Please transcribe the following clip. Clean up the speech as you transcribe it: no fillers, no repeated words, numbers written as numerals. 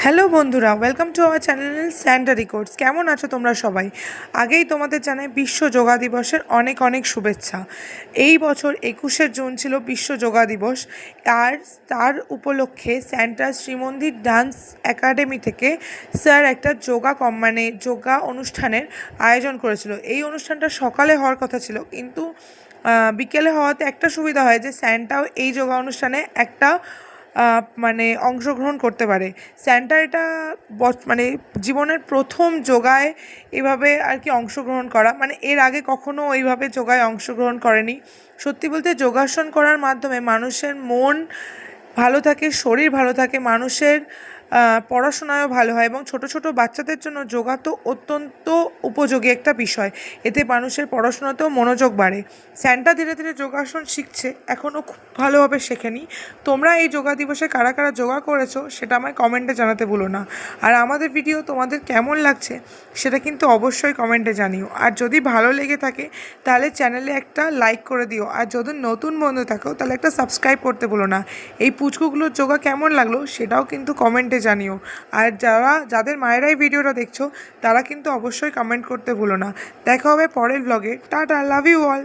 Hello বন্ধুরা, welcome to our channel Santa records. কেমন আছো তোমরা সবাই? আগেই তোমাদের জানাই বিশ্ব যোগা দিবসের অনেক অনেক শুভেচ্ছা। এই বছর 21শে জুন ছিল বিশ্ব যোগা দিবস, আর তার উপলক্ষে স্যান্টা শ্রীমন্দির ডান্স একাডেমি থেকে স্যার একটা যোগা অনুষ্ঠানের আয়োজন করেছিল। এই অনুষ্ঠানটা সকালে হওয়ার কথা ছিল, কিন্তু বিকেলে হওয়াতে একটা সুবিধা হয় যে স্যান্টাও এই যোগা অনুষ্ঠানে একটা অংশগ্রহণ করতে পারে। স্যান্টা এটা মানে জীবনের প্রথম যোগায় এভাবে আর কি অংশগ্রহণ করা, মানে এর আগে কখনো ওইভাবে যোগায় অংশগ্রহণ করেনি। সত্যি বলতে যোগাসন করার মাধ্যমে মানুষের মন ভালো থাকে, শরীর ভালো থাকে, মানুষের পড়াশোনায়ও ভালো হয়, এবং ছোট ছোট বাচ্চাদের জন্য যোগা তো অত্যন্ত উপযোগী একটা বিষয়। এতে মানুষের পড়াশোনাতেও মনোযোগ বাড়ে। স্যান্টা ধীরে ধীরে যোগাসন শিখছে, এখনও খুব ভালোভাবে শেখেনি। তোমরা এই যোগা দিবসে কারা কারা যোগা করেছো সেটা আমায় কমেন্টে জানাতে ভুলো না। আর আমাদের ভিডিও তোমাদের কেমন লাগছে সেটা কিন্তু অবশ্যই কমেন্টে জানিও। আর যদি ভালো লেগে থাকে তাহলে চ্যানেলে একটা লাইক করে দিও, আর যদি নতুন বন্ধু থাকো তাহলে একটা সাবস্ক্রাইব করতে ভুলো না। এই পুচকুগুলোর যোগা কেমন লাগলো সেটাও কিন্তু কমেন্টে জানিও। আর যাদের মায়েরাই ভিডিওটা দেখছো তারা কিন্তু অবশ্যই কমেন্ট করতে ভুলো না। দেখা হবে পরের ব্লগে। Tata, love you all.